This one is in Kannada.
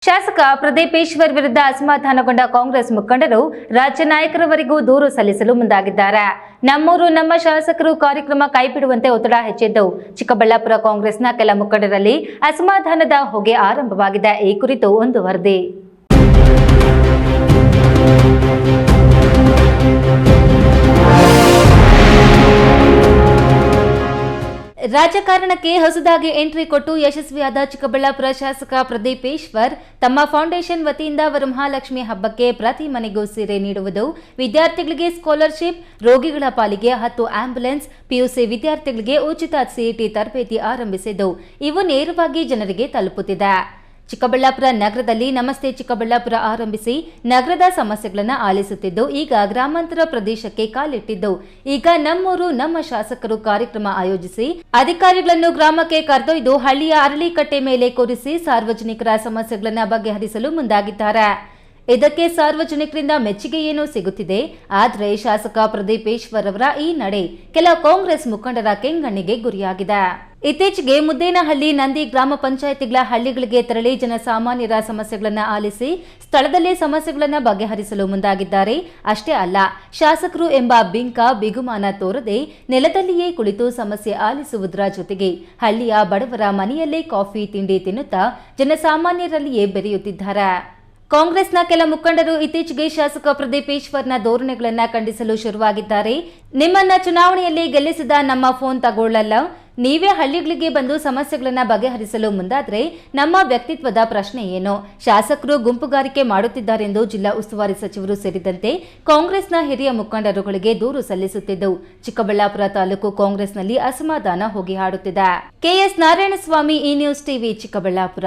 ಶಾಸಕ ಪ್ರದೀಪೇಶ್ವರ್ ವಿರುದ್ಧ ಅಸಮಾಧಾನಗೊಂಡ ಕಾಂಗ್ರೆಸ್ ಮುಖಂಡರು ರಾಜ್ಯ ನಾಯಕರವರೆಗೂ ದೂರು ಸಲ್ಲಿಸಲು ಮುಂದಾಗಿದ್ದಾರೆ. ನಮ್ಮೂರು ನಮ್ಮ ಶಾಸಕರು ಕಾರ್ಯಕ್ರಮ ಕೈಬಿಡುವಂತೆ ಒತ್ತಡ ಹೆಚ್ಚಿದ್ದು ಚಿಕ್ಕಬಳ್ಳಾಪುರ ಕಾಂಗ್ರೆಸ್ನ ಕೆಲ ಮುಖಂಡರಲ್ಲಿ ಅಸಮಾಧಾನದ ಹೊಗೆ ಆರಂಭವಾಗಿದೆ. ಈ ಕುರಿತು ಒಂದು ವರದಿ. ರಾಜಕಾರಣಕ್ಕೆ ಹೊಸದಾಗಿ ಎಂಟ್ರಿ ಕೊಟ್ಟು ಯಶಸ್ವಿಯಾದ ಚಿಕ್ಕಬಳ್ಳಾಪುರ ಶಾಸಕ ಪ್ರದೀಪೇಶ್ವರ್ ತಮ್ಮ ಫೌಂಡೇಶನ್ ವತಿಯಿಂದ ವರಮಹಾಲಕ್ಷ್ಮಿ ಹಬ್ಬಕ್ಕೆ ಪ್ರತಿ ಮನೆಗೂ ಸೀರೆ ನೀಡುವುದು, ವಿದ್ಯಾರ್ಥಿಗಳಿಗೆ ಸ್ಕಾಲರ್ಶಿಪ್, ರೋಗಿಗಳ ಪಾಲಿಗೆ 10 ಆಂಬ್ಯುಲೆನ್ಸ್, ಪಿಯುಸಿ ವಿದ್ಯಾರ್ಥಿಗಳಿಗೆ ಉಚಿತ ಸಿಇಟಿ ತರಬೇತಿ ಆರಂಭಿಸಿದ್ದು ಇವು ನೇರವಾಗಿ ಜನರಿಗೆ ತಲುಪುತ್ತಿದೆ. ಚಿಕ್ಕಬಳ್ಳಾಪುರ ನಗರದಲ್ಲಿ ನಮಸ್ತೆ ಚಿಕ್ಕಬಳ್ಳಾಪುರ ಆರಂಭಿಸಿ ನಗರದ ಸಮಸ್ಯೆಗಳನ್ನು ಆಲಿಸುತ್ತಿದ್ದು ಈಗ ಗ್ರಾಮಾಂತರ ಪ್ರದೇಶಕ್ಕೆ ಕಾಲಿಟ್ಟಿದ್ದು ಈಗ ನಮ್ಮೂರು ನಮ್ಮ ಶಾಸಕರು ಕಾರ್ಯಕ್ರಮ ಆಯೋಜಿಸಿ ಅಧಿಕಾರಿಗಳನ್ನು ಗ್ರಾಮಕ್ಕೆ ಕರೆದೊಯ್ದು ಹಳ್ಳಿಯ ಅರಳಿಕಟ್ಟೆ ಮೇಲೆ ಕೂರಿಸಿ ಸಾರ್ವಜನಿಕರ ಸಮಸ್ಯೆಗಳನ್ನು ಬಗೆಹರಿಸಲು ಮುಂದಾಗಿದ್ದಾರೆ. ಇದಕ್ಕೆ ಸಾರ್ವಜನಿಕರಿಂದ ಮೆಚ್ಚುಗೆ ಏನೋ ಸಿಗುತ್ತಿದೆ. ಆದರೆ ಶಾಸಕ ಪ್ರದೀಪೇಶ್ವರ್ ಅವರ ಈ ನಡೆ ಕೆಲ ಕಾಂಗ್ರೆಸ್ ಮುಖಂಡರ ಕೆಂಗಣ್ಣಿಗೆ ಗುರಿಯಾಗಿದೆ. ಇತ್ತೀಚೆಗೆ ಮುದ್ದೇನಹಳ್ಳಿ, ನಂದಿ ಗ್ರಾಮ ಪಂಚಾಯಿತಿಗಳ ಹಳ್ಳಿಗಳಿಗೆ ತೆರಳಿ ಜನಸಾಮಾನ್ಯರ ಸಮಸ್ಯೆಗಳನ್ನು ಆಲಿಸಿ ಸ್ಥಳದಲ್ಲೇ ಸಮಸ್ಯೆಗಳನ್ನು ಬಗೆಹರಿಸಲು ಮುಂದಾಗಿದ್ದಾರೆ. ಅಷ್ಟೇ ಅಲ್ಲ, ಶಾಸಕರು ಎಂಬ ಬಿಗುಮಾನ ತೋರದೆ ನೆಲದಲ್ಲಿಯೇ ಕುಳಿತು ಸಮಸ್ಯೆ ಆಲಿಸುವುದರ ಜೊತೆಗೆ ಹಳ್ಳಿಯ ಬಡವರ ಮನೆಯಲ್ಲೇ ಕಾಫಿ ತಿಂಡಿ ತಿನ್ನುತ್ತಾ ಜನಸಾಮಾನ್ಯರಲ್ಲಿಯೇ ಬೆರೆಯುತ್ತಿದ್ದಾರೆ. ಕಾಂಗ್ರೆಸ್ನ ಕೆಲ ಮುಖಂಡರು ಇತ್ತೀಚೆಗೆ ಶಾಸಕ ಪ್ರದೀಪೇಶ್ವರ್ನ ಧೋರಣೆಗಳನ್ನು ಖಂಡಿಸಲು ಶುರುವಾಗಿದ್ದಾರೆ. ನಿಮ್ಮನ್ನ ಚುನಾವಣೆಯಲ್ಲಿ ಗೆಲ್ಲಿಸಿದ ನಮ್ಮ ಫೋನ್ ತಗೊಳ್ಳಲ್ಲ, ನೀವೇ ಹಳ್ಳಿಗಳಿಗೆ ಬಂದು ಸಮಸ್ಯೆಗಳನ್ನು ಬಗೆಹರಿಸಲು ಮುಂದಾದ್ರೆ ನಮ್ಮ ವ್ಯಕ್ತಿತ್ವದ ಪ್ರಶ್ನೆ ಏನು? ಶಾಸಕರು ಗುಂಪುಗಾರಿಕೆ ಮಾಡುತ್ತಿದ್ದಾರೆಂದು ಜಿಲ್ಲಾ ಉಸ್ತುವಾರಿ ಸಚಿವರು ಸೇರಿದಂತೆ ಕಾಂಗ್ರೆಸ್ನ ಹಿರಿಯ ಮುಖಂಡರುಗಳಿಗೆ ದೂರು ಸಲ್ಲಿಸುತ್ತಿದ್ದು ಚಿಕ್ಕಬಳ್ಳಾಪುರ ತಾಲೂಕು ಕಾಂಗ್ರೆಸ್ನಲ್ಲಿ ಅಸಮಾಧಾನ ಹೋಗಿ ಹಾಡುತ್ತಿದೆ. ಕೆಎಸ್ ನಾರಾಯಣಸ್ವಾಮಿ, ಈ ನ್ಯೂಸ್ ಟಿವಿ, ಚಿಕ್ಕಬಳ್ಳಾಪುರ.